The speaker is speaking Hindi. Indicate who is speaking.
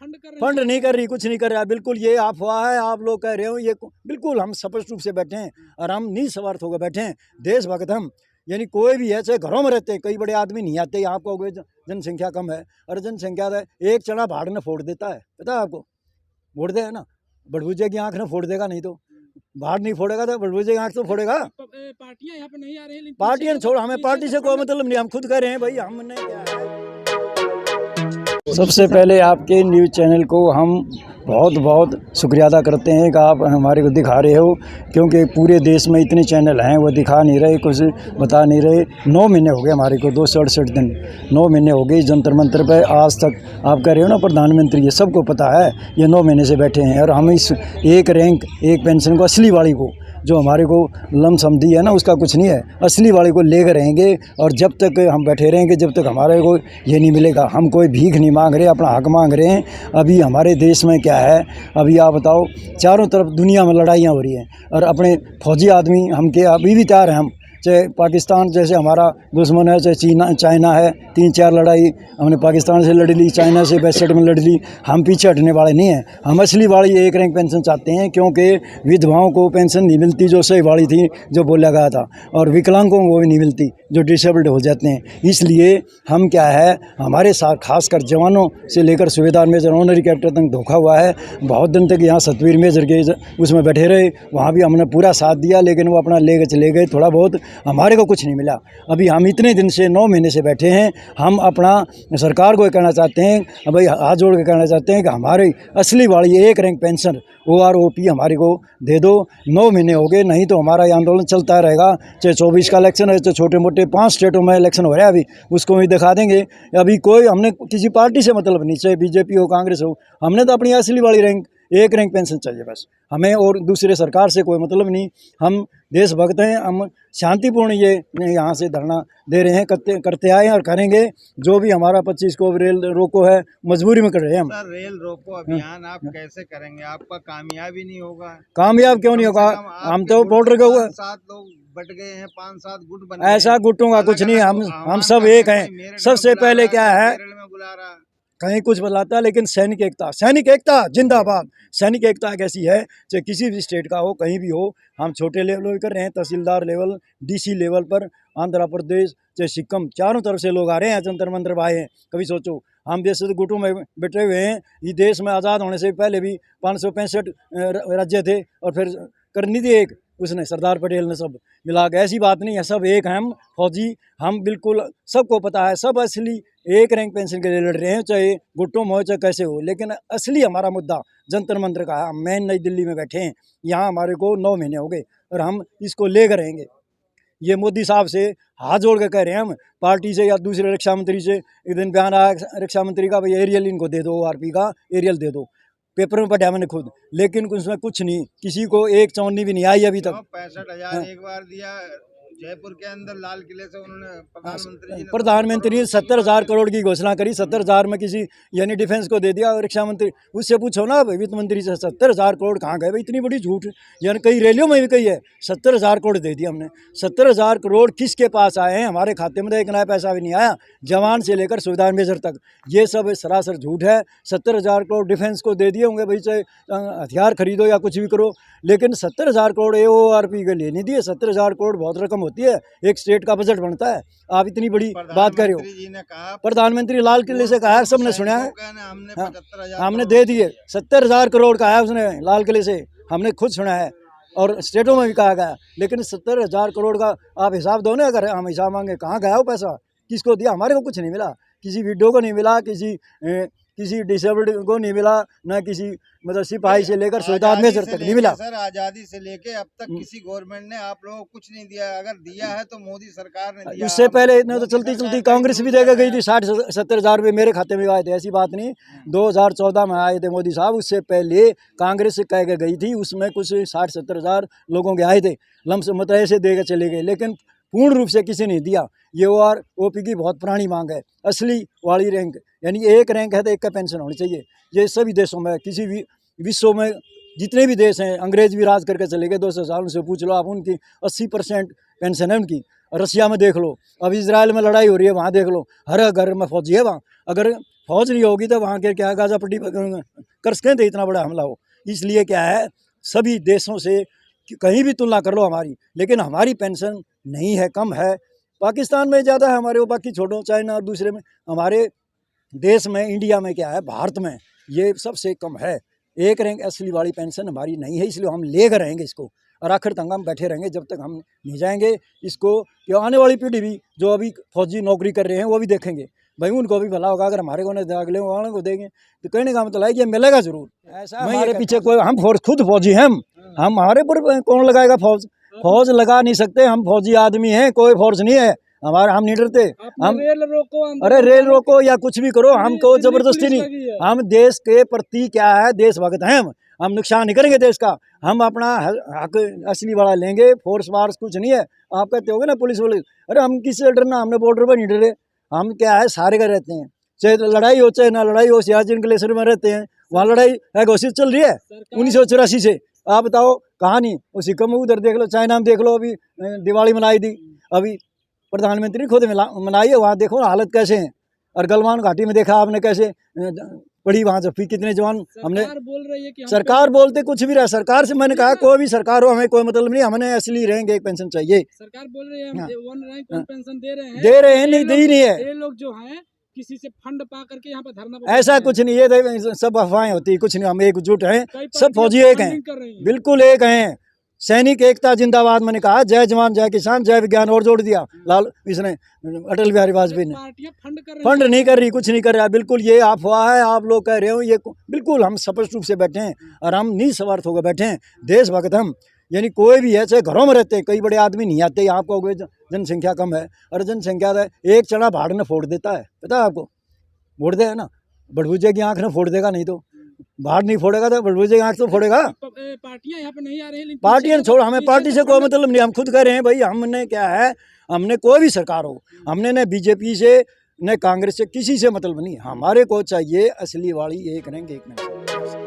Speaker 1: फंड नहीं कर रही, कुछ नहीं कर रहा, बिल्कुल ये अफवाह है। आप लोग कह रहे हो ये बिल्कुल हम स्पष्ट रूप से बैठे हैं और हम निस्वार्थ होकर बैठे हैं, देशभक्त हम। यानी कोई भी है, चाहे घरों में रहते हैं, कई बड़े आदमी नहीं आते। यहाँ कहोगे जनसंख्या कम है, और जनसंख्या एक चना भाड़ ने फोड़ देता है, पता है आपको, फोड़ दे है ना, बड़भुजे की आंख ने फोड़ देगा, नहीं तो भाड़ नहीं फोड़ेगा तो बड़भुजे की आंख तो फोड़ेगा।
Speaker 2: पार्टियां यहाँ पे नहीं आ रही,
Speaker 1: पार्टियां छोड़, हमें पार्टी से कोई मतलब नहीं, हम खुद कह रहे हैं भाई हमने क्या है। सबसे पहले आपके न्यूज़ चैनल को हम बहुत बहुत शुक्रिया अदा करते हैं कि आप हमारे को दिखा रहे हो, क्योंकि पूरे देश में इतने चैनल हैं वो दिखा नहीं रहे, कुछ बता नहीं रहे। 9 महीने हो गए हमारे को, 268 दिन, 9 महीने हो गए जंतर मंतर पे। आज तक आप कह रहे हो ना प्रधानमंत्री, ये सबको पता है, ये 9 महीने से बैठे हैं। और हम इस एक रैंक एक पेंशन को, असली वाली को, जो हमारे को लमसम दी है ना, उसका कुछ नहीं है, असली वाले को लेकर रहेंगे। और जब तक हम बैठे रहेंगे, जब तक हमारे को ये नहीं मिलेगा। हम कोई भीख नहीं मांग रहे, अपना हक मांग रहे हैं। अभी हमारे देश में क्या है, अभी आप बताओ, चारों तरफ दुनिया में लड़ाइयाँ हो रही हैं, और अपने फौजी आदमी हम के अभी भी तैयार हैं। हम चाहे पाकिस्तान जैसे हमारा दुश्मन है, चाहे चाइना है, 3-4 लड़ाई हमने पाकिस्तान से लड़ ली, चाइना से 62 में लड़ ली, हम पीछे हटने वाले नहीं हैं। हम असली वाली एक रैंक पेंशन चाहते हैं, क्योंकि विधवाओं को पेंशन नहीं मिलती जो सही वाली थी, जो बोला गया था, और विकलांगों को भी नहीं मिलती जो डिसेबल्ड हो जाते हैं। इसलिए हम क्या है, हमारे साथ खासकर जवानों से लेकर सूबेदार मेजर ऑनरी कैप्टन तक धोखा हुआ है। बहुत दिन तक यहाँ सतवीर मेजर के उसमें बैठे रहे, वहाँ भी हमने पूरा साथ दिया, लेकिन वो अपना ले चले गए, थोड़ा बहुत हमारे को कुछ नहीं मिला। अभी हम इतने दिन से 9 महीने से बैठे हैं। हम अपना सरकार को कहना चाहते हैं, भाई हाथ जोड़ के कहना चाहते हैं कि हमारी असली वाली एक रैंक पेंशन OROP हमारे को दे दो। 9 महीने हो गए, नहीं तो हमारा ये आंदोलन चलता रहेगा। चाहे 24 का इलेक्शन है, चाहे छोटे मोटे 5 स्टेटों में इलेक्शन हो रहा है, अभी उसको भी दिखा देंगे। अभी कोई हमने किसी पार्टी से मतलब नहीं, चाहे BJP हो, कांग्रेस हो, हमने तो अपनी असली वाली रैंक एक रैंक पेंशन चाहिए बस हमें, और दूसरे सरकार से कोई मतलब नहीं। हम देशभक्त हैं, हम शांतिपूर्ण ये यहाँ से धरना दे रहे हैं, करते आए हैं और करेंगे। जो भी हमारा 25 को रेल रोको है, मजबूरी में कर रहे हैं हम।
Speaker 3: सर, रेल रोको अभियान आप कैसे करेंगे? आपका कामयाब ही नहीं होगा।
Speaker 1: कामयाब क्यों नहीं होगा? हम तो बॉर्डर के हुए
Speaker 3: 7 लोग बट गए हैं, 5-7 गुट बन गए।
Speaker 1: ऐसा गुटों का कुछ नहीं, हम सब एक हैं। सबसे पहले क्या है, कहीं कुछ बताता है, लेकिन सैनिक एकता, सैनिक एकता जिंदाबाद। सैनिक एकता एक ऐसी है, चाहे किसी भी स्टेट का हो, कहीं भी हो। हम छोटे लेवल पर कर रहे हैं, तहसीलदार लेवल, DC लेवल पर, आंध्र प्रदेश, चाहे सिक्किम, चारों तरफ से लोग आ रहे हैं, जंतर मंतर आए हैं। कभी सोचो, हम देश से गुटों में बैठे हुए हैं। ये देश में आज़ाद होने से पहले भी 565 राज्य थे, और फिर करनी थी एक उसने, सरदार पटेल ने सब मिला के। ऐसी बात नहीं है, सब एक हैं हम फौजी। हम बिल्कुल सबको पता है, सब असली एक रैंक पेंशन के लिए लड़ रहे हैं, चाहे गुट्टों में हो चाहे कैसे हो। लेकिन असली हमारा मुद्दा जंतर मंतर का है। हम मेन नई दिल्ली में बैठे हैं, यहाँ हमारे को 9 महीने हो गए, और हम इसको लेकर रहेंगे। ये मोदी साहब से हाथ जोड़ के कह रहे हैं हम, पार्टी से या दूसरे रक्षा मंत्री से। एक दिन बयान आया रक्षा मंत्री का, भाई एरियल इनको दे दो, ORP का एरियल दे दो। पेपर में पढ़ा मैंने खुद, लेकिन उसमें कुछ नहीं, किसी को एक चौनी भी नहीं आई अभी तक।
Speaker 3: 65,000 एक बार दिया जयपुर के अंदर, लाल किले से उन्होंने
Speaker 1: प्रधानमंत्री ने 70,000 करोड़ की घोषणा करी। 70,000 में किसी यानी डिफेंस को दे दिया। रक्षा मंत्री, उससे पूछो ना वित्त मंत्री से, 70,000 करोड़ कहाँ गए भाई? इतनी बड़ी झूठ, यानी कई रैलियों में भी कही है, 70,000 करोड़ दे दिया हमने। 70,000 करोड़ किसके पास आए हैं? हमारे खाते में तो एक नया पैसा भी नहीं आया, जवान से लेकर सूबेदार मेजर तक। ये सब सरासर झूठ है। 70,000 करोड़ डिफेंस को दे दिए होंगे भाई, चाहे हथियार खरीदो या कुछ भी करो, लेकिन 70,000 करोड़ ORP के लिए नहीं दिए। 70,000 करोड़ बहुत रकम होती है, एक स्टेट का बजट बनता है। आप इतनी बड़ी बात कर रहे हो। प्रधानमंत्री लाल किले से कहा है, सबने सुना है, हमने दे दिए। 70,000 करोड़ का है उसने लाल किले से, हमने खुद सुना है, और स्टेटों में भी कहा गया। लेकिन 70,000 करोड़ का आप हिसाब दो ना, अगर हम हिसाब मांगे कहाँ गया वो पैसा, किसको दिया? हमारे को कुछ नहीं मिला, किसी विडो को नहीं मिला, किसी डिसेबल्ड को नहीं मिला, न किसी मतलब सिपाही से लेकर सूबेदार मेजर तक नहीं मिला।
Speaker 3: सर, आज़ादी से लेके अब तक किसी गवर्नमेंट ने आप लोगों को कुछ नहीं दिया। अगर दिया है तो मोदी सरकार ने दिया।
Speaker 1: उससे पहले इतने तो चलती चलती कांग्रेस भी देकर गई थी, 60-70 रुपये मेरे खाते में आए थे। ऐसी बात नहीं, 2014 में आए थे मोदी साहब, उससे पहले कांग्रेस कह के गई थी, उसमें कुछ 60-70 लोगों के आए थे, लमसम मतलब ऐसे देकर चले गए, लेकिन पूर्ण रूप से किसी ने दिया। ये ORP की बहुत पुरानी मांग है, असली वाली रैंक, यानी एक रैंक है तो एक का पेंशन होनी चाहिए। ये सभी देशों में, किसी भी विश्व में जितने भी देश हैं, अंग्रेज भी राज करके चले गए 200 साल, उनसे पूछ लो आप, उनकी 80% पेंशन है उनकी। रसिया में देख लो, अब इजराइल में लड़ाई हो रही है, वहाँ देख लो, हर घर में फौजी है वहाँ। अगर फौज नहीं होगी तो वहाँ के क्या गाजा पट्टी कर सकते थे इतना बड़ा हमला हो। इसलिए क्या है, सभी देशों से कहीं भी तुलना कर लो हमारी, लेकिन हमारी पेंशन नहीं है, कम है। पाकिस्तान में ज़्यादा है हमारे, वो बाकी छोड़ो, चाइना और दूसरे में। हमारे देश में, इंडिया में क्या है, भारत में ये सबसे कम है। एक रैंक असली वाली पेंशन हमारी नहीं है, इसलिए हम लेकर रहेंगे इसको और आखिर तक हम बैठे रहेंगे जब तक हम नहीं जाएंगे इसको। कि आने वाली पीढ़ी भी जो अभी फौजी नौकरी कर रहे हैं वो भी देखेंगे, भाई उनको भी भला होगा। अगर हमारे को अगले वालों को देंगे तो कहने का मतलब है कि ये मिलेगा जरूर। ऐसा हमारे पीछे कोई, हम खुद फौजी हैं, हम हमारे पर कौन लगाएगा फौज? फौज लगा नहीं सकते, हम फौजी आदमी हैं, कोई फोर्स नहीं है हमारा, हम नहीं डरते। हम
Speaker 2: रेल रोको,
Speaker 1: अरे रेल रोको या कुछ भी करो, हमको जबरदस्ती नहीं। हम देश के प्रति क्या है, देशभक्त हैं हम नुकसान नहीं करेंगे देश का। हम अपना हक असली वाला लेंगे, फोर्स वार्स कुछ नहीं है। आप कहते होगे ना पुलिस वुलिस, अरे हम किससे डरना, हमने बॉर्डर पर नहीं डरे। हम क्या है, सारे का रहते हैं, चाहे लड़ाई हो चाहे ना लड़ाई हो। सियाचिन ग्लेशियर में रहते हैं, वहाँ लड़ाई है घोषित चल रही है 1984 से। आप बताओ कहानी उसी कम, उधर देख लो, चाइना में देख लो, अभी दिवाली मनाई थी, अभी प्रधानमंत्री खुद मनाई है, वहाँ देखो हालत कैसे है। और गलवान घाटी में देखा आपने कैसे पड़ी वहाँ जब कितने जवान हमने।
Speaker 2: बोल रही है कि
Speaker 1: सरकार बोलते कुछ भी रहा, सरकार से मैंने कहा कोई भी सरकार हो, हमें कोई मतलब नहीं, हमें असली रहेंगे, एक पेंशन चाहिए।
Speaker 2: सरकार बोल रही है हम 1 रैंक पेंशन दे
Speaker 1: रहे हैं, नहीं दे ही नहीं है।
Speaker 2: ये लोग जो हैं किसी से फंड पा करके यहाँ पर धरना,
Speaker 1: ऐसा कुछ नहीं, ये सब अफवाहें होती है, कुछ नहीं। हम एकजुट हैं, सब फौजी एक हैं, बिल्कुल एक हैं। सैनिक एकता जिंदाबाद। मैंने कहा जय जवान जय किसान जय विज्ञान, और जोड़ दिया लाल इसने, अटल बिहारी वाजपेयी ने। फंड नहीं कर रही, कुछ नहीं कर रहा, बिल्कुल ये अफवाह है। आप लोग कह रहे हो ये, बिल्कुल हम स्पष्ट रूप से बैठे हैं और हम निस्वार्थ होकर बैठे हैं, देशभक्त हम। यानी कोई भी है, चाहे घरों में रहते हैं, कई बड़े आदमी नहीं आते। आपको जनसंख्या कम है, और जनसंख्या एक चना भाड़ ने फोड़ देता है, पता है आपको? फोड़ दे है ना, बड़भुजे की आंख ने फोड़ देगा, नहीं तो भाड़ नहीं फोड़ेगा तो बड़भुजे की आंख तो फोड़ेगा।
Speaker 2: पार्टियां यहाँ पे नहीं आ रही,
Speaker 1: पार्टियां छोड़, हमें पार्टी से कोई मतलब नहीं। हम खुद कह रहे हैं भाई, हमने क्या है, हमने कोई भी सरकार हो, हमने न बीजेपी से न कांग्रेस से किसी से मतलब नहीं। हमारे को चाहिए असली वाली एक रैंक एक।